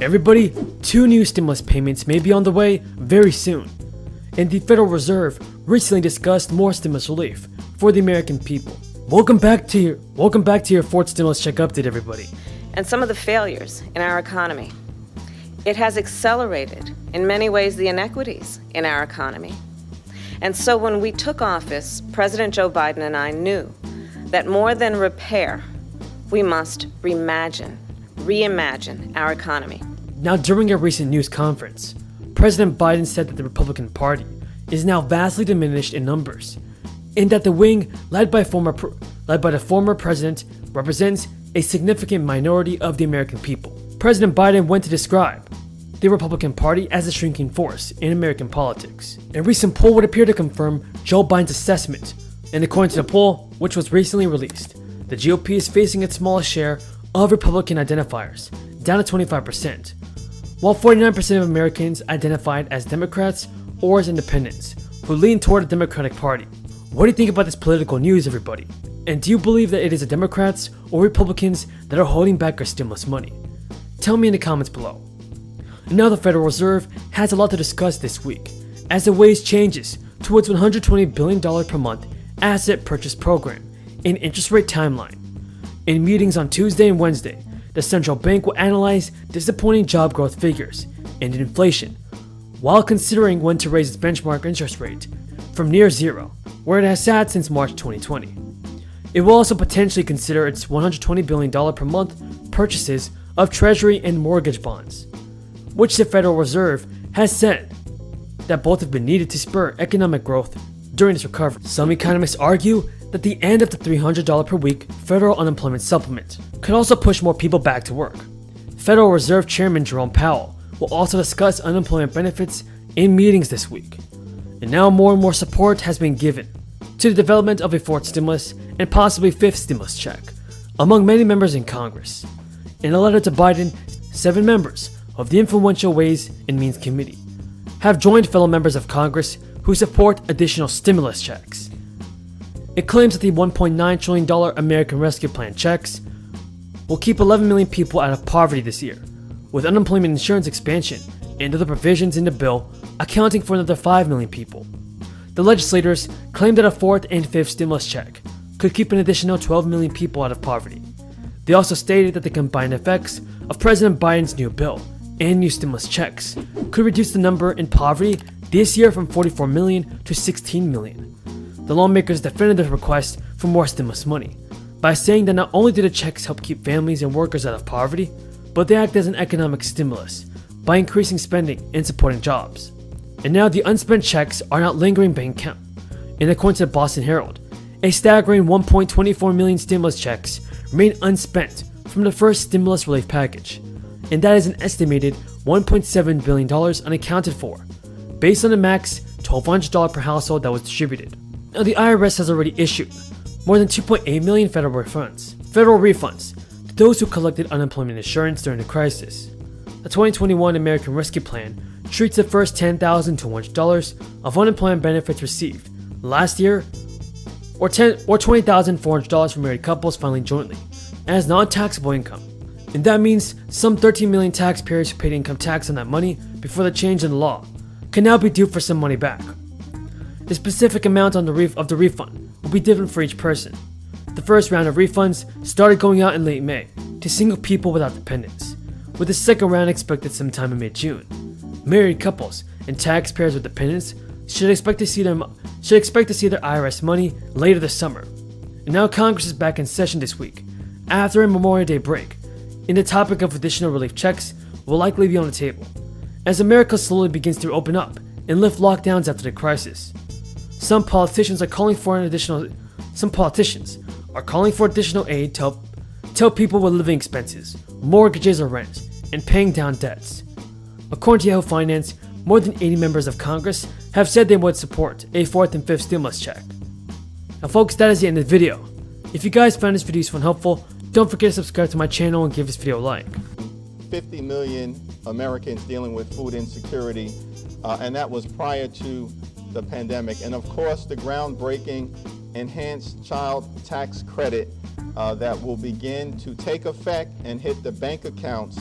Everybody, 2 new stimulus payments may be on the way very soon. And the Federal Reserve recently discussed more stimulus relief for the American people. Welcome back to your fourth stimulus check update, everybody. And some of the failures in our economy. It has accelerated, in many ways, the inequities in our economy. And so when we took office, President Joe Biden and I knew that more than repair, we must reimagine our economy. Now, during a recent news conference, President Biden said that the Republican Party is now vastly diminished in numbers, and that the wing led by the former president represents a significant minority of the American people. President Biden went to describe the Republican Party as a shrinking force in American politics. A recent poll would appear to confirm Joe Biden's assessment, and according to the poll, which was recently released, the GOP is facing its smallest share of Republican identifiers, down to 25%, while 49% of Americans identified as Democrats or as independents, who lean toward the Democratic Party. What do you think about this political news, everybody? And do you believe that it is the Democrats or Republicans that are holding back our stimulus money? Tell me in the comments below. And now the Federal Reserve has a lot to discuss this week, as it weighs changes to its $120 billion per month asset purchase program and interest rate timeline. In meetings on Tuesday and Wednesday, the central bank will analyze disappointing job growth figures and inflation, while considering when to raise its benchmark interest rate from near zero, where it has sat since March 2020. It will also potentially consider its $120 billion per month purchases of Treasury and mortgage bonds, which the Federal Reserve has said that both have been needed to spur economic growth during this recovery. Some economists argue that the end of the $300 per week federal unemployment supplement could also push more people back to work. Federal Reserve Chairman Jerome Powell will also discuss unemployment benefits in meetings this week. And now more and more support has been given to the development of a fourth stimulus and possibly fifth stimulus check among many members in Congress. In a letter to Biden, 7 members of the influential Ways and Means Committee have joined fellow members of Congress who support additional stimulus checks. It claims that the $1.9 trillion American Rescue Plan checks will keep 11 million people out of poverty this year, with unemployment insurance expansion and other provisions in the bill accounting for another 5 million people. The legislators claim that a fourth and fifth stimulus check could keep an additional 12 million people out of poverty. They also stated that the combined effects of President Biden's new bill and new stimulus checks could reduce the number in poverty this year from 44 million to 16 million. The lawmakers defended their request for more stimulus money by saying that not only do the checks help keep families and workers out of poverty, but they act as an economic stimulus by increasing spending and supporting jobs. And now the unspent checks are not lingering bank account. And according to the Boston Herald, a staggering 1.24 million stimulus checks remain unspent from the first stimulus relief package, and that is an estimated $1.7 billion unaccounted for, based on the max $1,200 per household that was distributed. Now the IRS has already issued more than 2.8 million federal refunds to those who collected unemployment insurance during the crisis. The 2021 American Rescue Plan treats the first $10,200 of unemployment benefits received last year, or $20,400 for married couples filing jointly, as non-taxable income. And that means some 13 million taxpayers who paid income tax on that money before the change in the law can now be due for some money back. The specific amount of the refund will be different for each person. The first round of refunds started going out in late May to single people without dependents, with the second round expected sometime in mid-June. Married couples and taxpayers with dependents should expect to see their IRS money later this summer. And now Congress is back in session this week, after a Memorial Day break, and the topic of additional relief checks will likely be on the table, as America slowly begins to open up and lift lockdowns after the crisis. Some politicians are calling for additional aid to help people with living expenses, mortgages or rent, and paying down debts. According to Yahoo Finance, more than 80 members of Congress have said they would support a fourth and fifth stimulus check. Now folks, that is the end of the video. If you guys found this video useful and helpful, don't forget to subscribe to my channel and give this video a like. 50 million Americans dealing with food insecurity, and that was prior to the pandemic. And of course, the groundbreaking enhanced child tax credit that will begin to take effect and hit the bank accounts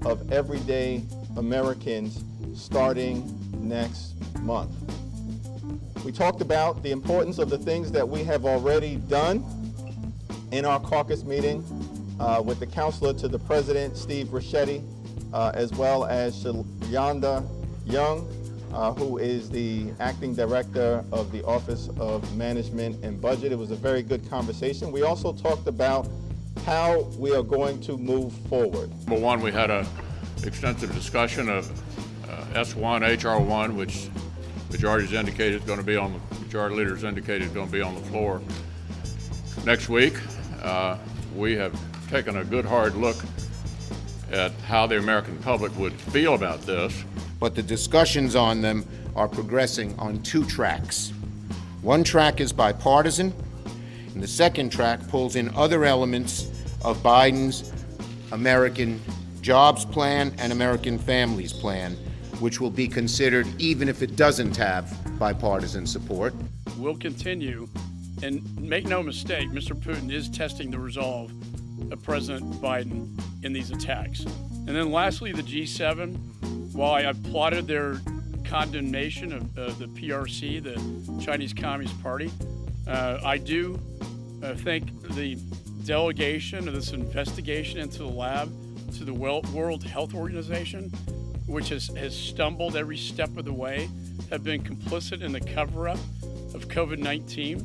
of everyday Americans starting next month. We talked about the importance of the things that we have already done in our caucus meeting with the counselor to the president, Steve Ricchetti, as well as Shayanda Young, who is the acting director of the Office of Management and Budget. It was a very good conversation. We also talked about how we are going to move forward. Number one, we had an extensive discussion of S1, HR1, which majority leaders indicated is going to be on the floor next week. We have taken a good hard look at how the American public would feel about this. But the discussions on them are progressing on two tracks. One track is bipartisan, and the second track pulls in other elements of Biden's American Jobs Plan and American Families Plan, which will be considered even if it doesn't have bipartisan support. We'll continue, and make no mistake, Mr. Putin is testing the resolve of President Biden in these attacks. And then lastly, the G7, while I applauded their condemnation of the PRC, the Chinese Communist Party, I do think the delegation of this investigation into the lab to the World Health Organization, which has stumbled every step of the way, have been complicit in the cover-up of COVID-19.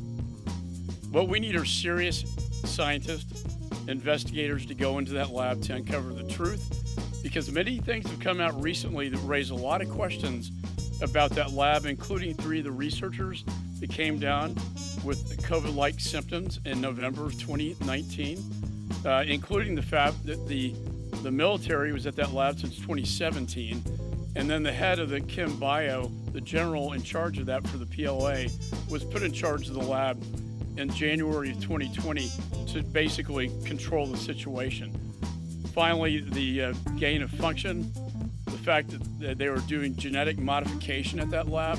What we need are serious scientists, investigators to go into that lab to uncover the truth, because many things have come out recently that raise a lot of questions about that lab, including 3 of the researchers that came down with COVID-like symptoms in November of 2019, including the fact that the military was at that lab since 2017, and then the head of the Chem Bio, the general in charge of that for the PLA, was put in charge of the lab in January of 2020 to basically control the situation. Finally, the gain of function, the fact that they were doing genetic modification at that lab,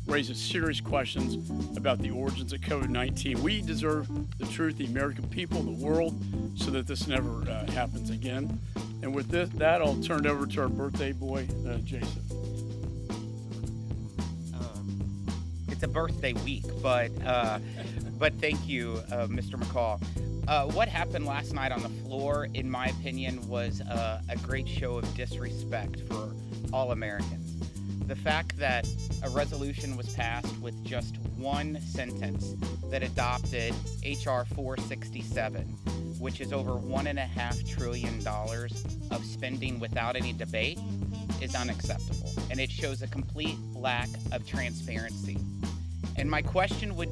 raises serious questions about the origins of COVID-19. We deserve the truth, the American people, the world, so that this never happens again. And with that, I'll turn it over to our birthday boy, Jason. It's a birthday week, but thank you, Mr. McCall. What happened last night on the floor, in my opinion, was a great show of disrespect for all Americans. The fact that a resolution was passed with just one sentence that adopted H.R. 467, which is over $1.5 trillion of spending without any debate, is unacceptable. And it shows a complete lack of transparency. And my question would